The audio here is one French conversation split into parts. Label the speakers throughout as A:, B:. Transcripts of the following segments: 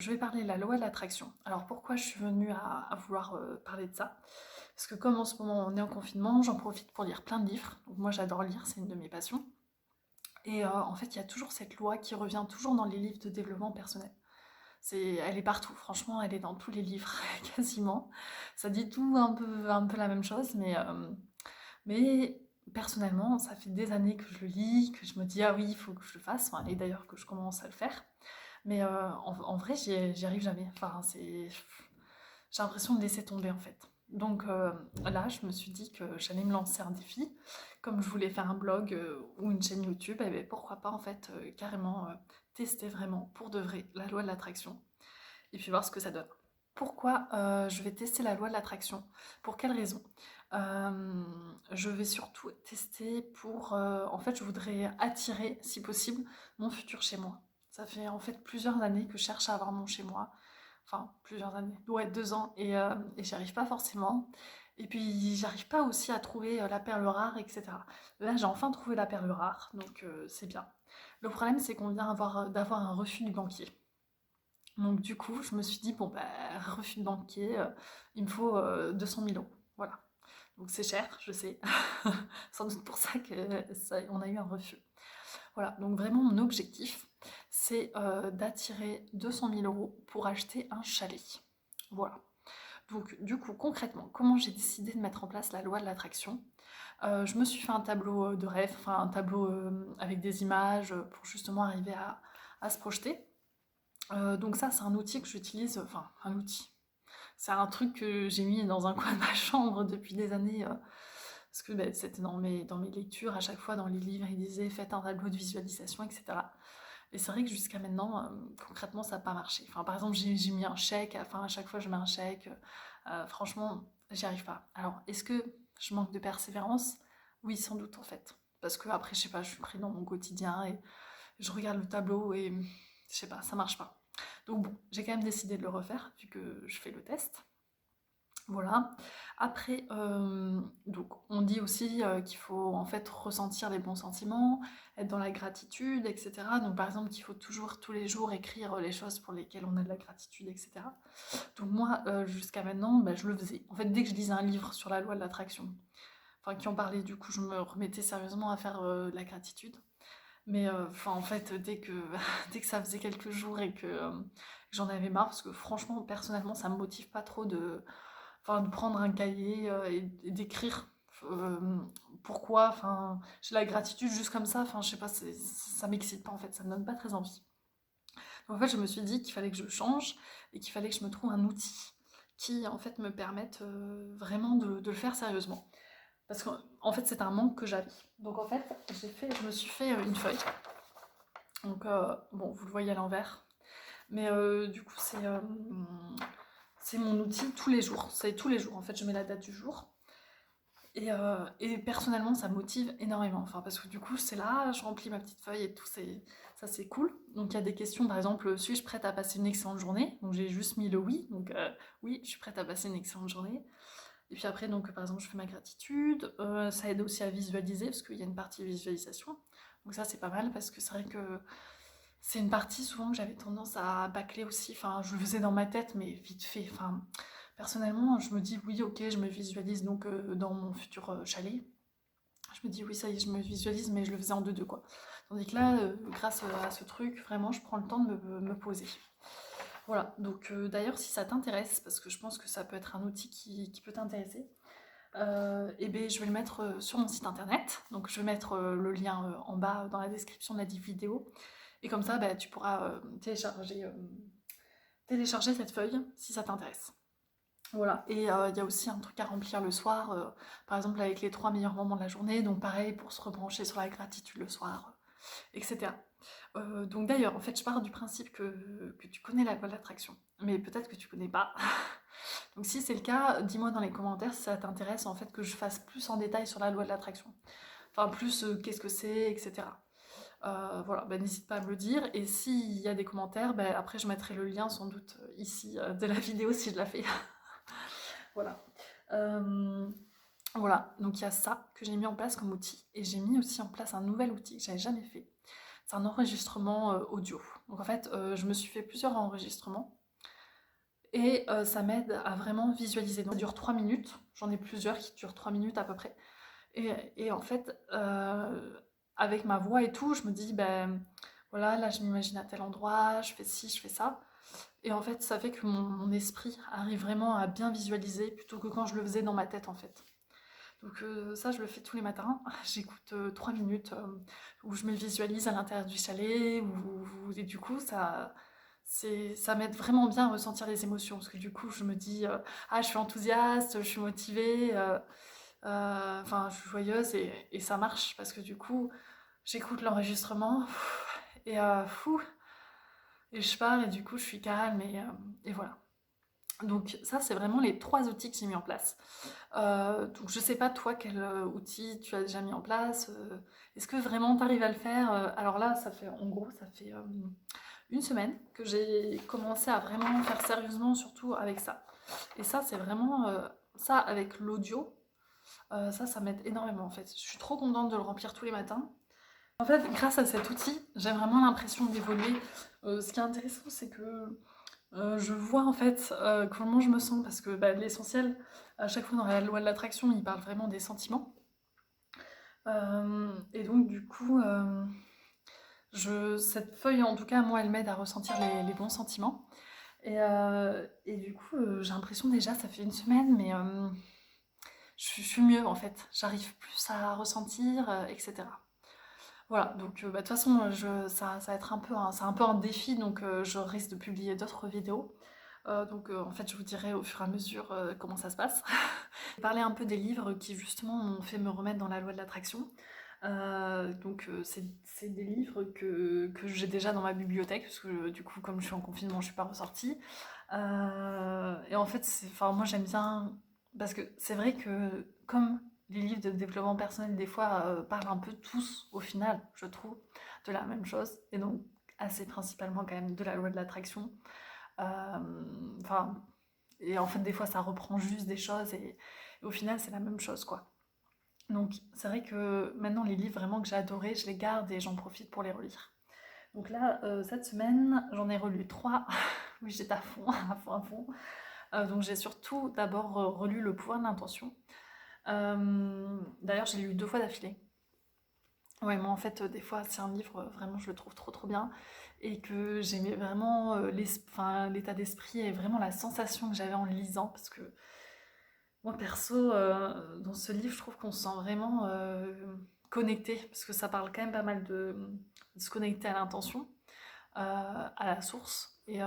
A: Je vais parler de la loi de l'attraction. Alors pourquoi je suis venue à vouloir parler de ça? Parce que comme en ce moment on est en confinement, j'en profite pour lire plein de livres. Donc moi j'adore lire, c'est une de mes passions. Et en fait il y a toujours cette loi qui revient toujours dans les livres de développement personnel. Elle est partout, franchement elle est dans tous les livres quasiment. Ça dit tout un peu la même chose, mais personnellement ça fait des années que je le lis, que je me dis ah oui il faut que je le fasse, enfin, et d'ailleurs que je commence à le faire. Mais en vrai, j'y arrive jamais. Enfin, j'ai l'impression de laisser tomber en fait. Donc là, je me suis dit que j'allais me lancer un défi. Comme je voulais faire un blog ou une chaîne YouTube, et bien pourquoi pas en fait carrément tester vraiment pour de vrai la loi de l'attraction et puis voir ce que ça donne. Pourquoi je vais tester la loi de l'attraction? Pour quelle raison? Je vais surtout tester pour... en fait, je voudrais attirer, si possible, mon futur chez moi. Ça fait en fait plusieurs années que je cherche à avoir mon chez moi. Enfin, plusieurs années. Ouais, 2 ans. Et j'y arrive pas forcément. Et puis, j'arrive pas aussi à trouver la perle rare, etc. Là, j'ai enfin trouvé la perle rare, donc c'est bien. Le problème, c'est qu'on vient d'avoir un refus du banquier. Donc du coup, je me suis dit, bon, bah, refus de banquier, il me faut 200 000 euros. Voilà. Donc c'est cher, je sais. Sans doute pour ça on a eu un refus. Voilà, donc vraiment mon objectif, c'est d'attirer 200 000 euros pour acheter un chalet. Voilà. Donc du coup, concrètement, comment j'ai décidé de mettre en place la loi de l'attraction? Je me suis fait un tableau de rêve, enfin un tableau avec des images pour justement arriver à se projeter. Donc ça, c'est un outil que j'utilise, enfin un outil. C'est un truc que j'ai mis dans un coin de ma chambre depuis des années, parce que bah, c'était dans mes lectures, à chaque fois dans les livres, ils disaient faites un tableau de visualisation, etc. Et c'est vrai que jusqu'à maintenant, concrètement, ça n'a pas marché. Enfin, par exemple, j'ai mis un chèque, enfin à chaque fois je mets un chèque, franchement, j'y arrive pas. Alors, est-ce que je manque de persévérance? Oui, sans doute en fait. Parce que après, je sais pas, je suis pris dans mon quotidien et je regarde le tableau et je sais pas, ça marche pas. Donc bon, j'ai quand même décidé de le refaire vu que je fais le test. Voilà. Après, donc on dit aussi qu'il faut en fait ressentir les bons sentiments, être dans la gratitude, etc. Donc par exemple qu'il faut toujours tous les jours écrire les choses pour lesquelles on a de la gratitude, etc. Donc moi, jusqu'à maintenant, bah, je le faisais. En fait, dès que je lisais un livre sur la loi de l'attraction, enfin qui en parlait, du coup, je me remettais sérieusement à faire de la gratitude. Mais enfin, en fait, dès que ça faisait quelques jours et que j'en avais marre, parce que franchement, personnellement, ça me motive pas trop enfin, de prendre un cahier et d'écrire euh, pourquoi, enfin, j'ai la gratitude juste comme ça, enfin, je sais pas, ça m'excite pas en fait, ça me donne pas très envie. Donc, en fait, je me suis dit qu'il fallait que je change et qu'il fallait que je me trouve un outil qui en fait me permette vraiment de le faire sérieusement. Parce qu'en fait, c'est un manque que j'avais. Donc en fait, je me suis fait une feuille. Donc bon, vous le voyez à l'envers. Mais du coup, c'est mon outil tous les jours. C'est tous les jours. En fait, je mets la date du jour. Et personnellement, ça me motive énormément. Enfin, parce que du coup, c'est là, je remplis ma petite feuille et tout, ça c'est cool. Donc il y a des questions, par exemple, suis-je prête à passer une excellente journée? Donc j'ai juste mis le oui. Donc oui, je suis prête à passer une excellente journée. Et puis après, donc par exemple, je fais ma gratitude. Ça aide aussi à visualiser, parce qu'il y a une partie visualisation. Donc ça, c'est pas mal, parce que c'est vrai que c'est une partie souvent que j'avais tendance à bâcler aussi. Enfin, je le faisais dans ma tête, mais vite fait. Enfin, personnellement, je me dis oui, ok, je me visualise donc dans mon futur chalet. Je me dis oui, ça y est, je me visualise, mais je le faisais en deux-deux quoi. Tandis que là, grâce à ce truc, vraiment, je prends le temps de me poser. Voilà, donc d'ailleurs, si ça t'intéresse, parce que je pense que ça peut être un outil qui peut t'intéresser, et ben, je vais le mettre sur mon site internet. Donc, je vais mettre le lien en bas dans la description de la vidéo. Et comme ça, bah, tu pourras télécharger cette feuille si ça t'intéresse. Voilà, et il y a aussi un truc à remplir le soir, par exemple avec les 3 meilleurs moments de la journée, donc pareil pour se rebrancher sur la gratitude le soir, etc. Donc d'ailleurs, en fait, je pars du principe que tu connais la loi de l'attraction, mais peut-être que tu connais pas. Donc si c'est le cas, dis-moi dans les commentaires si ça t'intéresse en fait que je fasse plus en détail sur la loi de l'attraction. Enfin plus qu'est-ce que c'est, etc. Voilà, bah, n'hésite pas à me le dire. Et s'il y a des commentaires, bah, après je mettrai le lien sans doute ici de la vidéo si je la fais. Voilà. Euh, voilà, donc il y a ça que j'ai mis en place comme outil. Et j'ai mis aussi en place un nouvel outil que j'avais jamais fait. C'est un enregistrement audio. Donc en fait, je me suis fait plusieurs enregistrements et ça m'aide à vraiment visualiser. Donc ça dure 3 minutes, j'en ai plusieurs qui durent 3 minutes à peu près. Et en fait, avec ma voix et tout, je me dis, ben voilà, là je m'imagine à tel endroit, je fais ci, je fais ça. Et en fait, ça fait que mon esprit arrive vraiment à bien visualiser plutôt que quand je le faisais dans ma tête en fait. Donc ça, je le fais tous les matins. J'écoute 3 minutes où je me visualise à l'intérieur du chalet. Et du coup, ça m'aide vraiment bien à ressentir les émotions. Parce que du coup, je me dis, ah, je suis enthousiaste, je suis motivée, enfin, je suis joyeuse et ça marche. Parce que du coup, j'écoute l'enregistrement et, fou, et je pars et du coup, je suis calme et voilà. Donc ça, c'est vraiment les 3 outils que j'ai mis en place. Donc je sais pas toi quel outil tu as déjà mis en place. Est-ce que vraiment tu arrives à le faire? Alors là, ça fait en gros, ça fait 1 semaine que j'ai commencé à vraiment faire sérieusement, surtout avec ça. Et ça, c'est vraiment ça avec l'audio. Ça m'aide énormément en fait. Je suis trop contente de le remplir tous les matins. En fait, grâce à cet outil, j'ai vraiment l'impression d'évoluer. Ce qui est intéressant, c'est que je vois en fait comment je me sens parce que bah, l'essentiel, à chaque fois dans la loi de l'attraction, il parle vraiment des sentiments. Et donc du coup, cette feuille en tout cas, moi, elle m'aide à ressentir les bons sentiments. Et du coup, j'ai l'impression déjà, ça fait 1 semaine, mais je suis mieux en fait. J'arrive plus à ressentir, etc. Voilà, donc bah, de toute façon, ça va être c'est un peu un défi, donc je risque de publier d'autres vidéos. Donc en fait, je vous dirai au fur et à mesure comment ça se passe. Parler un peu des livres qui justement m'ont fait me remettre dans la loi de l'attraction. Donc c'est des livres que j'ai déjà dans ma bibliothèque, parce que du coup, comme je suis en confinement, je suis pas ressortie. Et en fait, enfin, moi j'aime bien, parce que c'est vrai que comme les livres de développement personnel, des fois, parlent un peu tous, au final, je trouve, de la même chose, et donc assez principalement quand même de la loi de l'attraction. Enfin, et en fait, des fois, ça reprend juste des choses, et au final, c'est la même chose, quoi. Donc, c'est vrai que maintenant, les livres vraiment que j'ai adorés, je les garde et j'en profite pour les relire. Donc là, cette semaine, j'en ai relu 3. Oui, j'étais à fond, à fond, à fond. Donc j'ai surtout d'abord relu Le pouvoir de l'intention. D'ailleurs, j'ai lu 2 fois d'affilée. Ouais, moi en fait, des fois, c'est un livre, vraiment, je le trouve trop trop bien. Et que j'aimais vraiment enfin, l'état d'esprit et vraiment la sensation que j'avais en le lisant. Parce que moi, perso, dans ce livre, je trouve qu'on se sent vraiment connecté. Parce que ça parle quand même pas mal de se connecter à l'intention, à la source. Et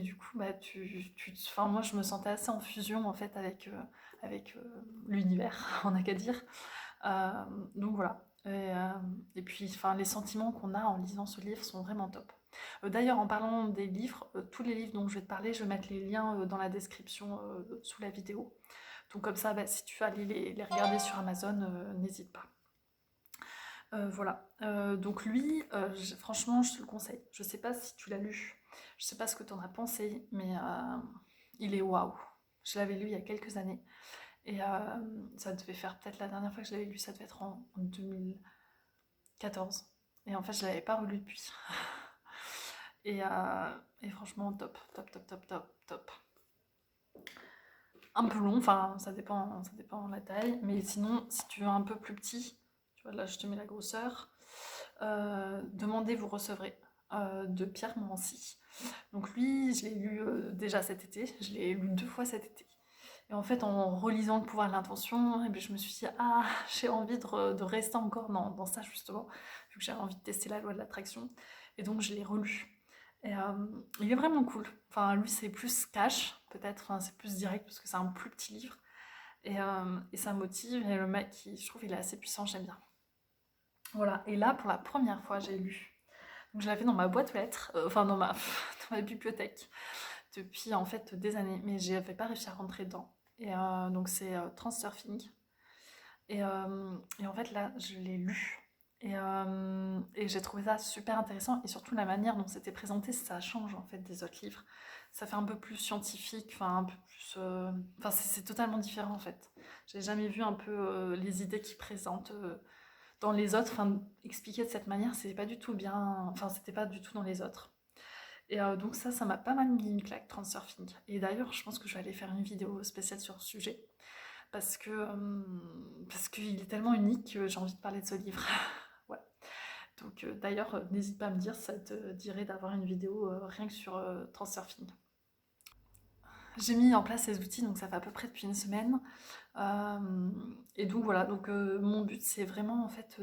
A: du coup, bah, enfin, moi, je me sentais assez en fusion en fait avec l'univers, on n'a qu'à dire. Euh, donc voilà. Et puis, enfin, les sentiments qu'on a en lisant ce livre sont vraiment top. D'ailleurs, en parlant des livres, tous les livres dont je vais te parler, je vais mettre les liens dans la description sous la vidéo. Donc comme ça, bah, si tu veux aller les regarder sur Amazon, n'hésite pas. Voilà. Donc lui, franchement, je te le conseille. Je sais pas si tu l'as lu, je sais pas ce que tu en as pensé, mais il est waouh. Je l'avais lu il y a quelques années. Et ça devait faire peut-être la dernière fois que je l'avais lu, ça devait être en 2014. Et en fait, je l'avais pas relu depuis. Et franchement, top, top, top, top, top, top. Un peu long, enfin, ça dépend de la taille. Mais sinon, si tu veux un peu plus petit, tu vois, là, je te mets la grosseur. Demandez, vous recevrez de Pierre Morancy. Donc lui, je l'ai lu déjà cet été, je l'ai lu 2 fois cet été. Et en fait, en relisant Le pouvoir de l'intention, eh bien, je me suis dit, ah, j'ai envie de rester encore dans ça justement, vu que j'avais envie de tester la loi de l'attraction. Et donc, je l'ai relu. Et il est vraiment cool. Enfin, lui, c'est plus cash, peut-être, enfin, c'est plus direct, parce que c'est un plus petit livre. Et ça motive, et le mec, je trouve, il est assez puissant, j'aime bien. Voilà, et là, pour la première fois, j'ai lu. Donc, je l'avais dans ma boîte aux lettres, enfin, dans ma bibliothèque, depuis, en fait, des années, mais j'avais pas réussi à rentrer dedans. Et donc, c'est Transurfing. Et en fait, là, je l'ai lu. Et j'ai trouvé ça super intéressant. Et surtout, la manière dont c'était présenté, ça change, en fait, des autres livres. Ça fait un peu plus scientifique, enfin, un peu plus... Enfin, c'est totalement différent, en fait. J'ai jamais vu un peu les idées qu'ils présentent dans les autres. Enfin, expliquer de cette manière, c'était pas du tout bien... Enfin, c'était pas du tout dans les autres. Et donc ça m'a pas mal mis une claque, Transurfing. Et d'ailleurs, je pense que je vais aller faire une vidéo spéciale sur ce sujet parce qu'il est tellement unique que j'ai envie de parler de ce livre. Ouais. Donc d'ailleurs, n'hésite pas à me dire si ça te dirait d'avoir une vidéo rien que sur Transurfing. J'ai mis en place ces outils, donc ça fait à peu près depuis une semaine. Et donc voilà, donc mon but c'est vraiment en fait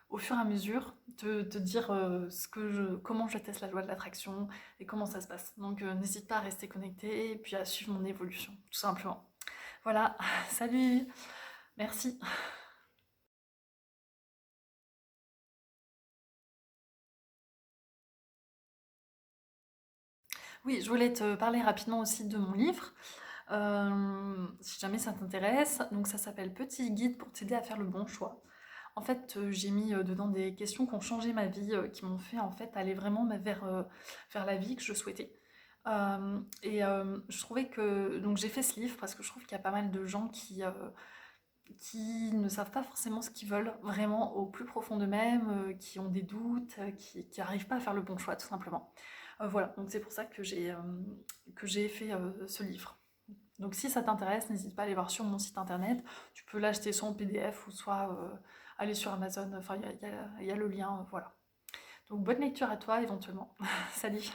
A: au fur et à mesure, de dire comment je teste la loi de l'attraction et comment ça se passe. Donc n'hésite pas à rester connecté et puis à suivre mon évolution, tout simplement. Voilà, salut, merci. Oui, je voulais te parler rapidement aussi de mon livre, si jamais ça t'intéresse. Donc ça s'appelle Petit guide pour t'aider à faire le bon choix. En fait, j'ai mis dedans des questions qui ont changé ma vie, qui m'ont fait en fait aller vraiment vers la vie que je souhaitais. Je trouvais que donc j'ai fait ce livre parce que je trouve qu'il y a pas mal de gens qui ne savent pas forcément ce qu'ils veulent vraiment au plus profond d'eux-mêmes, qui ont des doutes, qui arrivent pas à faire le bon choix tout simplement. Voilà, donc c'est pour ça que j'ai fait ce livre. Donc si ça t'intéresse, n'hésite pas à aller voir sur mon site internet. Tu peux l'acheter soit en PDF ou soit aller sur Amazon. Enfin, il y a le lien, voilà. Donc bonne lecture à toi éventuellement. Salut!